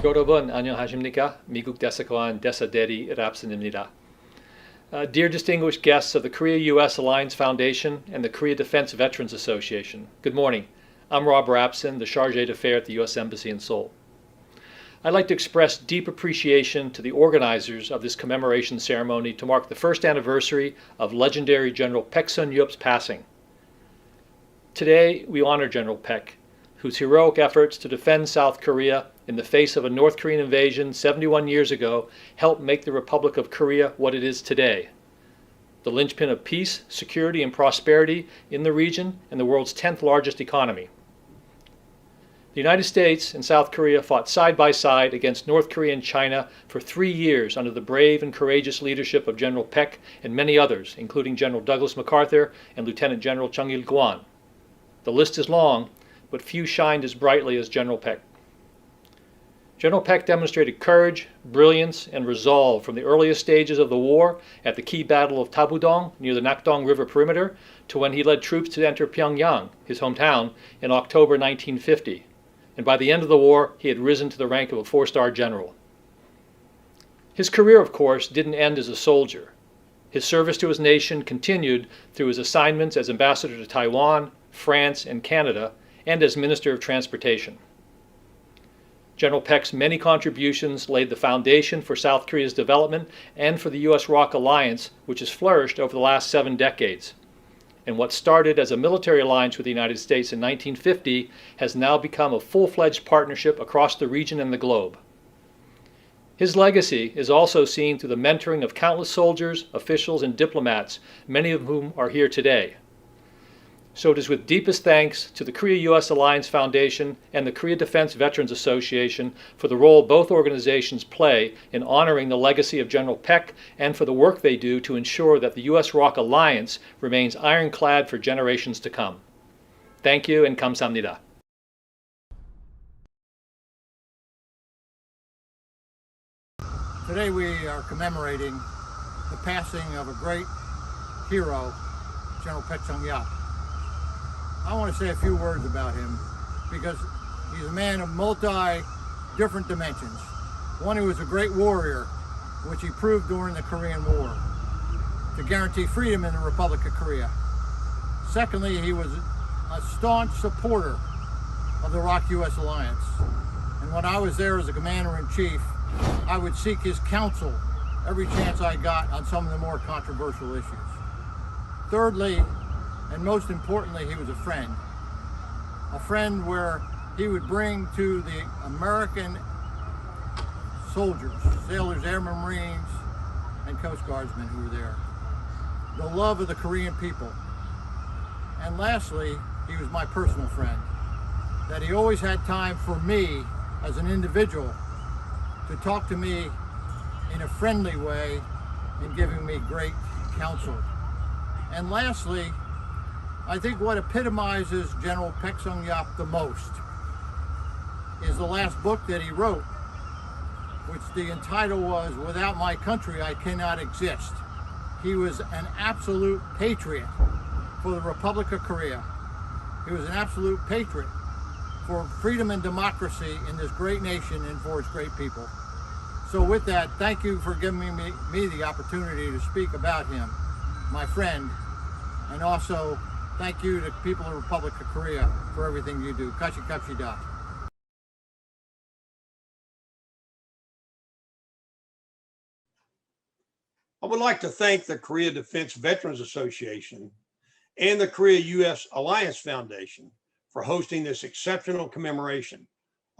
여러분 안녕하십니까? 미국 대사관 대사대리 랍슨입니다. Dear distinguished guests of the Korea-U.S. Alliance Foundation and the Korea Defense Veterans Association, good morning. I'm Rob Rapson, the Chargé d'Affaires at the U.S. Embassy in Seoul. I'd like to express deep appreciation to the organizers of this commemoration ceremony to mark the first anniversary of legendary General Paek Sun-yup's passing. Today, we honor General Paek, whose heroic efforts to defend South Korea in the face of a North Korean invasion 71 years ago helped make the Republic of Korea what it is today, the linchpin of peace, security, and prosperity in the region and the world's 10th largest economy. The United States and South Korea fought side by side against North Korea and China for 3 years under the brave and courageous leadership of General Paek and many others, including General Douglas MacArthur and Lieutenant General Chung Il-kwon. The list is long, but few shined as brightly as General Paek. General Paek demonstrated courage, brilliance, and resolve from the earliest stages of the war at the key battle of Tabudong near the Nakdong River perimeter to when he led troops to enter Pyongyang, his hometown, in October 1950. And by the end of the war, he had risen to the rank of a 4-star general. His career, of course, didn't end as a soldier. His service to his nation continued through his assignments as ambassador to Taiwan, France, and Canada, and as Minister of Transportation. General Paek's many contributions laid the foundation for South Korea's development and for the U.S.-ROC alliance, which has flourished over the last 7 decades. And what started as a military alliance with the United States in 1950 has now become a full-fledged partnership across the region and the globe. His legacy is also seen through the mentoring of countless soldiers, officials, and diplomats, many of whom are here today. So it is with deepest thanks to the Korea-U.S. Alliance Foundation and the Korea Defense Veterans Association for the role both organizations play in honoring the legacy of General Paek and for the work they do to ensure that the U.S.-ROC alliance remains ironclad for generations to come. Thank you and 감사합니다. Today we are commemorating the passing of a great hero, General Paek Sun-yup. I want to say a few words about him because he's a man of different dimensions. One, he was a great warrior, which he proved during the Korean War to guarantee freedom in the Republic of Korea. Secondly, he was a staunch supporter of the ROC-US alliance. And when I was there as a commander-in-chief, I would seek his counsel every chance I got on some of the more controversial issues. Thirdly, and most importantly, he was a friend where he would bring to the American soldiers, sailors, airmen, Marines, and Coast Guardsmen who were there, the love of the Korean people. And lastly, he was my personal friend, that he always had time for me as an individual to talk to me in a friendly way and giving me great counsel. And lastly, I think what epitomizes General Paek Sun-yup the most is the last book that he wrote, which the title was, "Without My Country, I Cannot Exist." He was an absolute patriot for the Republic of Korea. He was an absolute patriot for freedom and democracy in this great nation and for its great people. So with that, thank you for giving me the opportunity to speak about him, my friend, and also thank you to the people of the Republic of Korea for everything you do. Kashikapshida. I would like to thank the Korea Defense Veterans Association and the Korea-U.S. Alliance Foundation for hosting this exceptional commemoration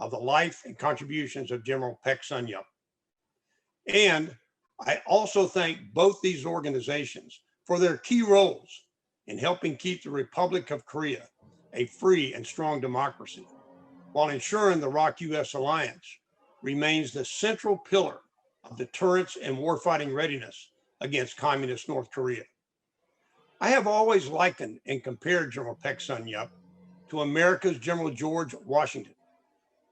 of the life and contributions of General Paek Sun-yup. And I also thank both these organizations for their key roles in helping keep the Republic of Korea a free and strong democracy, while ensuring the ROC-US alliance remains the central pillar of deterrence and warfighting readiness against communist North Korea. I have always likened and compared General Paek Sun-yup to America's General George Washington.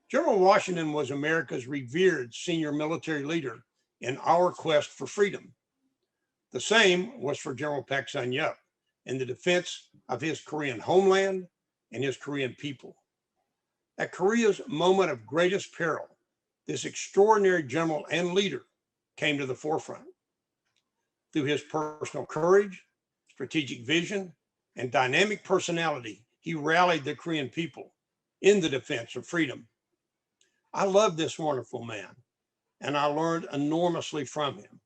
General Washington was America's revered senior military leader in our quest for freedom. The same was for General Paek Sun-yup in the defense of his Korean homeland and his Korean people. At Korea's moment of greatest peril, this extraordinary general and leader came to the forefront. Through his personal courage, strategic vision, and dynamic personality, he rallied the Korean people in the defense of freedom. I love this wonderful man, and I learned enormously from him.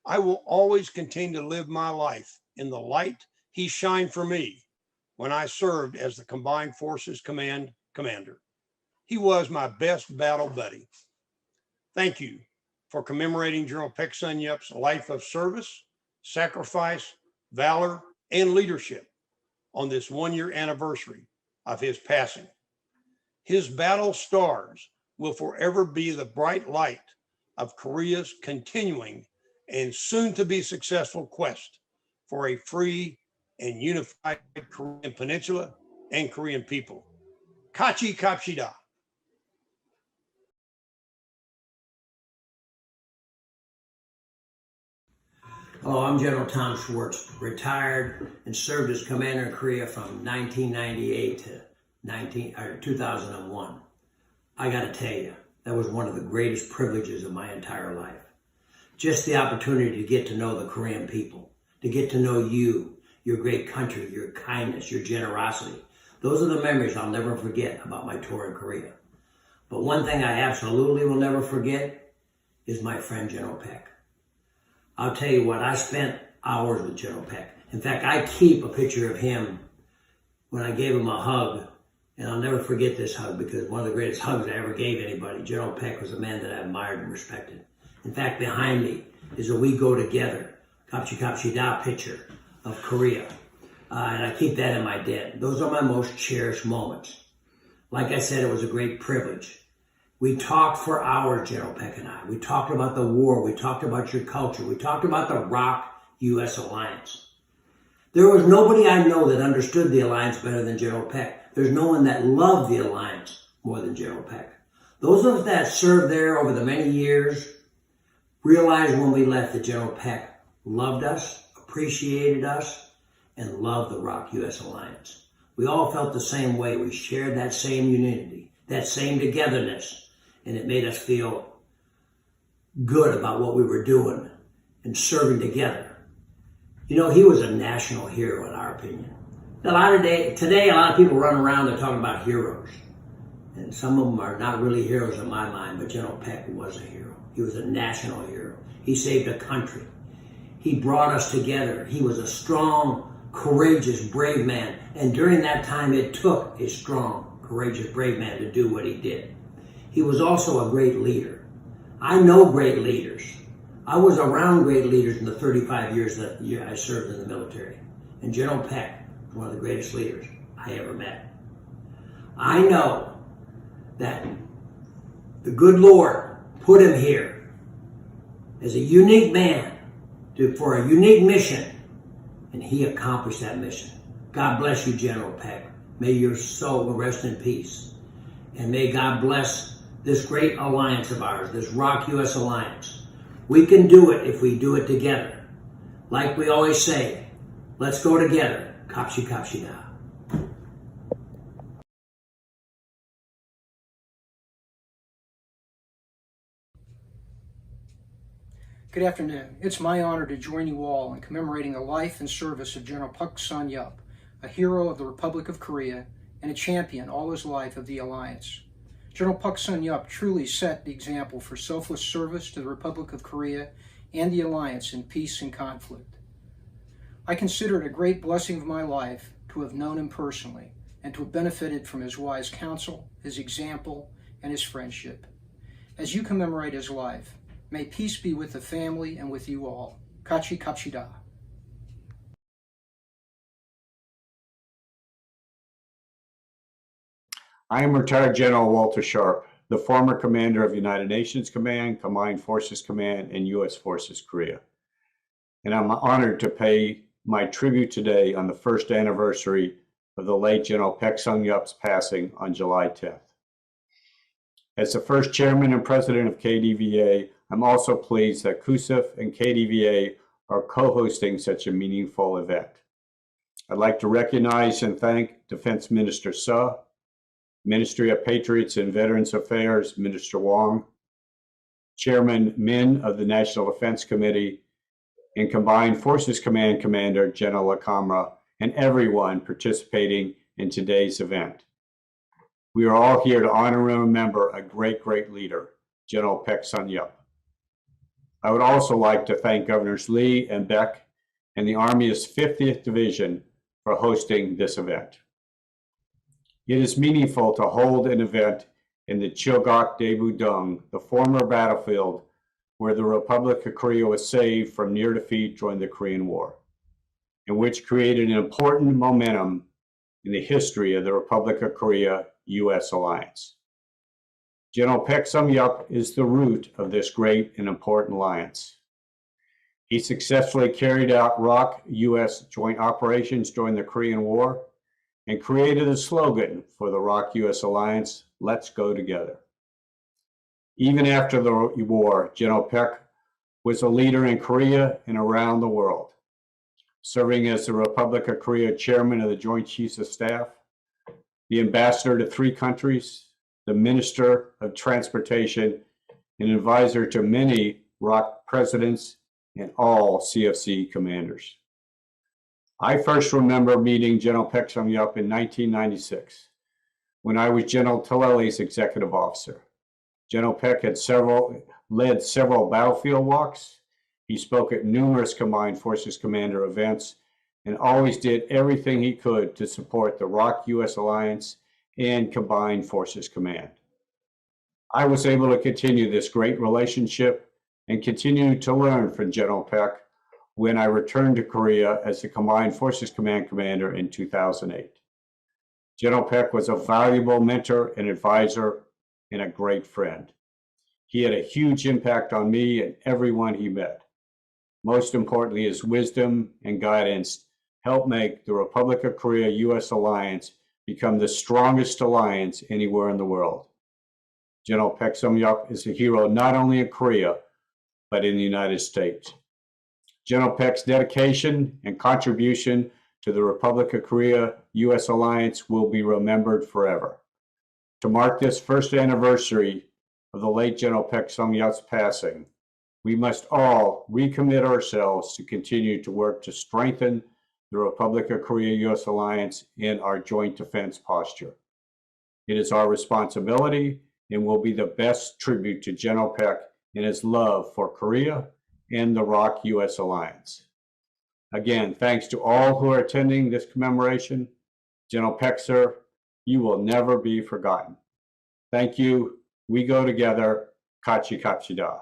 I will always continue to live my life in the light he shined for me when I served as the Combined Forces Command Commander. He was my best battle buddy. Thank you for commemorating General Paek Sun-yup's life of service, sacrifice, valor, and leadership on this one-year anniversary of his passing. His battle stars will forever be the bright light of Korea's continuing and soon-to-be successful quest for a free and unified Korean peninsula and Korean people. Kachi Kapshida. Hello, I'm General Tom Schwartz, retired and served as commander in Korea from 1998 to 2001. I got to tell you, that was one of the greatest privileges of my entire life. Just the opportunity to get to know the Korean people, to get to know you, your great country, your kindness, your generosity. Those are the memories I'll never forget about my tour in Korea. But one thing I absolutely will never forget is my friend General Paek. I'll tell you what, I spent hours with General Paek. In fact, I keep a picture of him when I gave him a hug, and I'll never forget this hug because one of the greatest hugs I ever gave anybody. General Paek was a man that I admired and respected. In fact, behind me is a "We Go Together" Kapchi Kapchi Da picture of Korea, and I keep that in my den. Those are my most cherished moments. Like I said, it was a great privilege. We talked for hours, General Paek and I. We talked about the war. We talked about your culture. We talked about the ROK-U.S. alliance. There was nobody I know that understood the alliance better than General Paek. There's no one that loved the alliance more than General Paek. Those of us that served there over the many years realized when we left that General Paek loved us, appreciated us, and loved the ROK-U.S. alliance. We all felt the same way. We shared that same unity, that same togetherness. And it made us feel good about what we were doing and serving together. You know, he was a national hero in our opinion. Today, a lot of people run around, they're talking about heroes. And some of them are not really heroes in my mind, but General Paek was a hero. He was a national hero. He saved a country. He brought us together. He was a strong, courageous, brave man. And during that time, it took a strong, courageous, brave man to do what he did. He was also a great leader. I know great leaders. I was around great leaders in the 35 years that I served in the military. And General Paek was one of the greatest leaders I ever met. I know that the good Lord put him here as a unique man for a unique mission, and he accomplished that mission. God bless you, General Paek. May your soul rest in peace. And may God bless this great alliance of ours, this ROK-U.S. alliance. We can do it if we do it together. Like we always say, let's go together. Kapshi Kapshi Da. Good afternoon. It's my honor to join you all in commemorating the life and service of General Paek Sun-yup, a hero of the Republic of Korea and a champion all his life of the alliance. General Paek Sun-yup truly set the example for selfless service to the Republic of Korea and the alliance in peace and conflict. I consider it a great blessing of my life to have known him personally and to have benefited from his wise counsel, his example, and his friendship. As you commemorate his life, may peace be with the family and with you all. Kachi Kapshida. I am retired General Walter Sharp, the former commander of United Nations Command, Combined Forces Command, and U.S. Forces Korea. And I'm honored to pay my tribute today on the first anniversary of the late General Paek Sun-yup's passing on July 10th. As the first chairman and president of KDVA, I'm also pleased that KUSIF and KDVA are co-hosting such a meaningful event. I'd like to recognize and thank Defense Minister Suh, Ministry of Patriots and Veterans Affairs, Minister Wong, Chairman Min of the National Defense Committee, and Combined Forces Command Commander General LaCamera, and everyone participating in today's event. We are all here to honor and remember a great, great leader, General Paek Sun-yup. I would also like to thank Governors Lee and Beck and the Army's 50th Division for hosting this event. It is meaningful to hold an event in the Chilgok-Daebudong, the former battlefield where the Republic of Korea was saved from near defeat during the Korean War, and which created an important momentum in the history of the Republic of Korea-U.S. alliance. General Paek Sun-yup is the root of this great and important alliance. He successfully carried out ROK-U.S. joint operations during the Korean War and created a slogan for the ROK-U.S. alliance, "Let's go together." Even after the war, General Paek was a leader in Korea and around the world, serving as the Republic of Korea Chairman of the Joint Chiefs of Staff, the ambassador to 3 countries, the Minister of Transportation, and advisor to many ROK presidents and all CFC commanders. I first remember meeting General Paek Sun-yup in 1996 when I was General Tillelly's executive officer. General Paek had led several battlefield walks. He spoke at numerous Combined Forces Commander events and always did everything he could to support the ROK-U.S. alliance and Combined Forces Command. I was able to continue this great relationship and continue to learn from General Paek when I returned to Korea as the Combined Forces Command Commander in 2008. General Paek was a valuable mentor and advisor and a great friend. He had a huge impact on me and everyone he met. Most importantly, his wisdom and guidance helped make the Republic of Korea-U.S. alliance become the strongest alliance anywhere in the world. General Paek Sun-yup is a hero not only in Korea, but in the United States. General Paek's dedication and contribution to the Republic of Korea-U.S. alliance will be remembered forever. To mark this first anniversary of the late General Paek Sun-yup's passing, we must all recommit ourselves to continue to work to strengthen the Republic of Korea-U.S. alliance and our joint defense posture. It is our responsibility and will be the best tribute to General Paek and his love for Korea and the ROK-U.S. alliance. Again, thanks to all who are attending this commemoration. General Paek, sir, you will never be forgotten. Thank you. We go together. Kachi Kapsida.